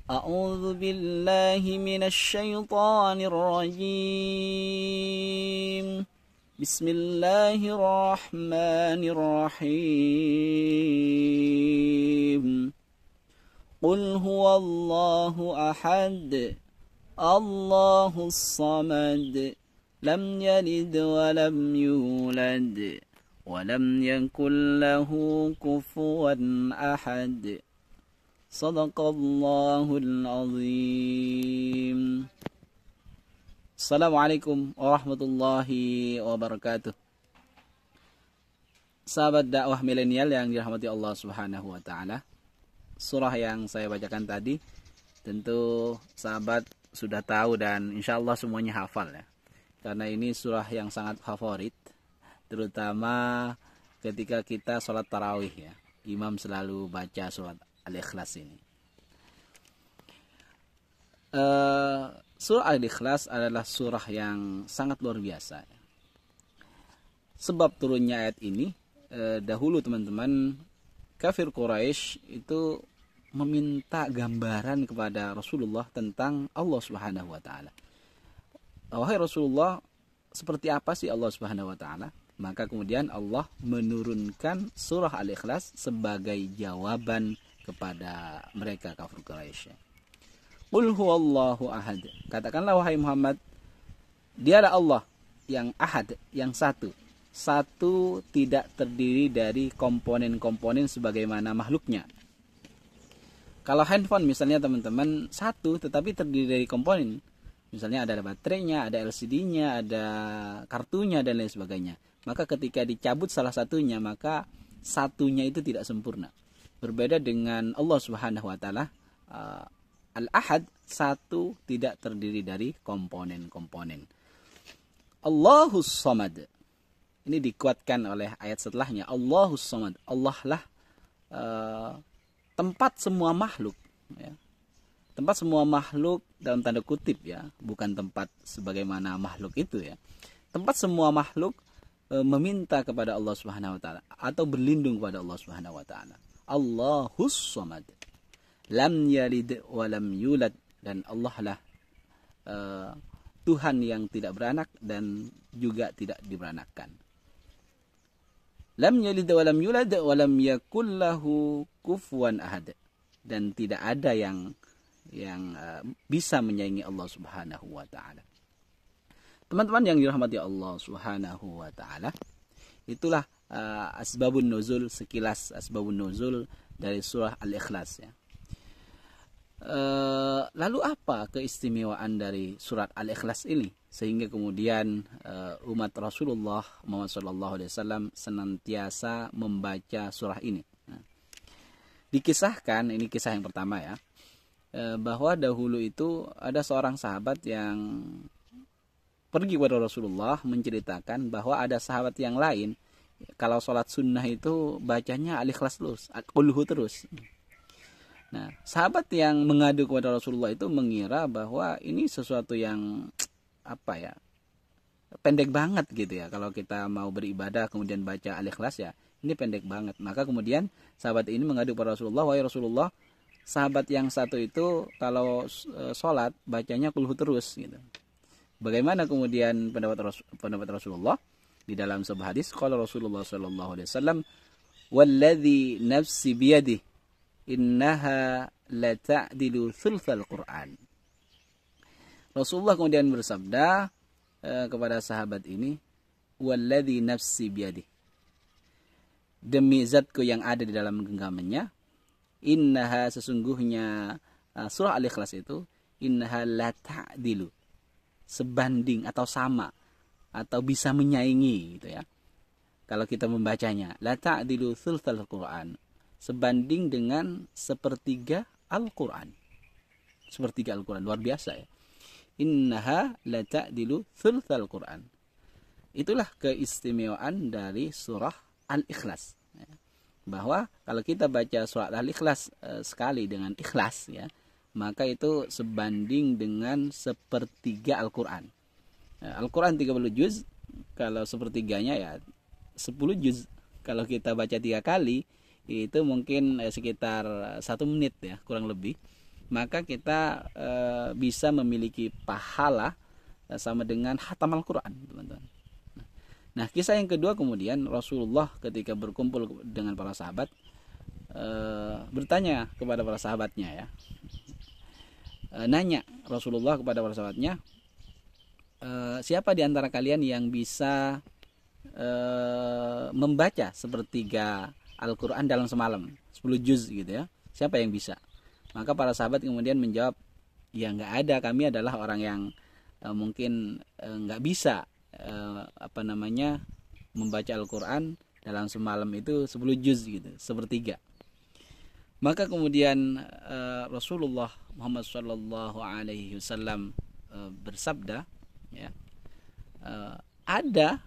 أعوذ بالله من الشيطان الرجيم. بسم الله الرحمن الرحيم. قل هو الله أحد الله الصمد لم يلد ولم يولد ولم يكن له كفوا أحد. Sadaqallahul azim. Assalamualaikum warahmatullahi wabarakatuh. Sahabat dakwah milenial yang dirahmati Allah Subhanahu wa taala. Surah yang saya bacakan tadi tentu sahabat sudah tahu dan insyaallah semuanya hafal ya. Karena ini surah yang sangat favorit, terutama ketika kita sholat tarawih ya. Imam selalu baca surat Al-Ikhlas ini. Surah Al-Ikhlas adalah surah yang sangat luar biasa. Sebab turunnya ayat ini, dahulu teman-teman kafir Quraisy itu meminta gambaran kepada Rasulullah tentang Allah Subhanahu wa taala. Wahai Rasulullah, seperti apa sih Allah Subhanahu wa taala? Maka kemudian Allah menurunkan surah Al-Ikhlas sebagai jawaban kepada mereka kafir Quraisy. Qul huwallahu ahad. Katakanlah wahai Muhammad, dialah Allah yang ahad, yang satu. Satu tidak terdiri dari komponen-komponen sebagaimana makhluknya. Kalau handphone misalnya teman-teman satu tetapi terdiri dari komponen. Misalnya ada baterainya, ada LCD-nya, ada kartunya dan lain sebagainya. Maka ketika dicabut salah satunya maka satunya itu tidak sempurna. Berbeda dengan Allah Subhanahu wa taala, Al-Ahad, satu tidak terdiri dari komponen-komponen. Allahus Samad. Ini dikuatkan oleh ayat setelahnya. Allahus Samad. Allah lah tempat semua makhluk ya. Tempat semua makhluk dalam tanda kutip ya, bukan tempat sebagaimana makhluk itu ya. Tempat semua makhluk meminta kepada Allah Subhanahu wa taala atau berlindung kepada Allah Subhanahu wa taala. Allahus Samad. Lam yalid wa lam yulad. Dan Allah lah Tuhan yang tidak beranak dan juga tidak diberanakkan. Lam yalid wa lam yulad wa lam yakul lahu kufuwan ahad. Dan tidak ada yang bisa menyaingi Allah Subhanahu wa taala. Teman-teman yang dirahmati Allah Subhanahu wa taala, itulah asbabun nuzul, sekilas asbabun nuzul dari surah Al-Ikhlas ya. Lalu apa keistimewaan dari surat Al-Ikhlas ini sehingga kemudian umat Rasulullah Muhammad SAW senantiasa membaca surah ini? Nah, dikisahkan, ini kisah yang pertama ya, bahwa dahulu itu ada seorang sahabat yang pergi kepada Rasulullah menceritakan bahwa ada sahabat yang lain kalau sholat sunnah itu bacanya Al-Ikhlas terus, Qul hu terus. Nah, sahabat yang mengadu kepada Rasulullah itu mengira bahwa ini sesuatu yang pendek banget gitu ya. Kalau kita mau beribadah kemudian baca Al-Ikhlas ya, ini pendek banget. Maka kemudian sahabat ini mengadu kepada Rasulullah, wahai Rasulullah, sahabat yang satu itu kalau sholat bacanya Qul hu terus gitu. Bagaimana kemudian pendapat Rasulullah? Di dalam sebuah hadis, qala Rasulullah sallallahu alaihi wasallam, "Walladzi nafsi biyadihi, innaha la ta'dilu thulutsal Qur'an." Rasulullah kemudian bersabda kepada sahabat ini, "Walladzi nafsi biyadihi." Demi zatku yang ada di dalam genggamannya, innaha, sesungguhnya surah Al-Ikhlas itu, innaha la ta'dilu, sebanding atau sama atau bisa menyaingi gitu ya. Kalau kita membacanya, la ta'dilu thulutsal Qur'an, sebanding dengan sepertiga Al-Qur'an. Sepertiga Al-Qur'an, luar biasa ya. Innaha la ta'dilu thulutsal Qur'an. Itulah keistimewaan dari surah Al-Ikhlas ya. Bahwa kalau kita baca surah Al-Ikhlas sekali dengan ikhlas ya, maka itu sebanding dengan sepertiga Al-Quran. Al-Quran 30 juz, kalau sepertiganya ya 10 juz. Kalau kita baca 3 kali, itu mungkin sekitar 1 menit ya, kurang lebih. maka kita bisa memiliki pahala sama dengan khatam Al-Quran, teman-teman. Nah, kisah yang kedua kemudian Rasulullah ketika berkumpul dengan para sahabat bertanya kepada para sahabatnya ya, nanya Rasulullah kepada para sahabatnya, siapa di antara kalian yang bisa membaca sepertiga Al-Quran dalam semalam, 10 juz gitu ya, siapa yang bisa? Maka para sahabat kemudian menjawab, ya nggak ada, kami adalah orang yang mungkin nggak bisa membaca Al-Quran dalam semalam itu 10 juz gitu, sepertiga. Maka kemudian Rasulullah Muhammad Shallallahu Alaihi Wasallam bersabda, ya, ada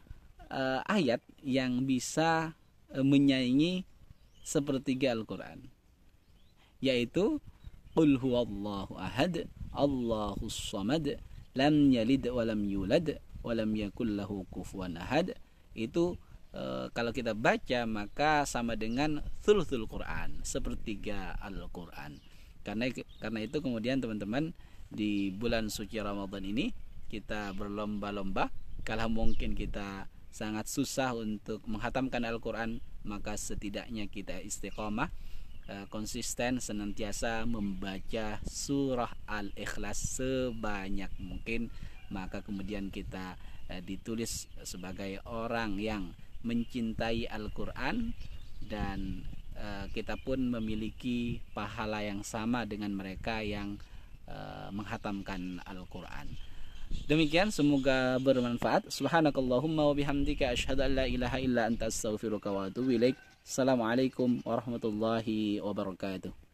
ayat yang bisa menyaingi sepertiga Al-Quran, yaitu Qul huwallahu ahad Allahus samad lam yalid walam yulad walam yakul lahu kufuwan ahad. Itu kalau kita baca maka sama dengan thuluthul Quran, sepertiga Al-Quran. Karena itu kemudian teman-teman, di bulan suci Ramadan ini kita berlomba-lomba. Kalau mungkin kita sangat susah untuk menghatamkan Al-Quran, maka setidaknya kita istiqomah, konsisten senantiasa membaca surah Al-Ikhlas sebanyak mungkin, maka kemudian kita ditulis sebagai orang yang mencintai Al-Quran, dan kita pun memiliki pahala yang sama dengan mereka yang menghatamkan Al-Quran. Demikian, semoga bermanfaat. Subhanakallahumma wa bihamdika asyhadu an la ilaha illa anta astaghfiruka wa atubu ilaik. Assalamualaikum warahmatullahi wabarakatuh.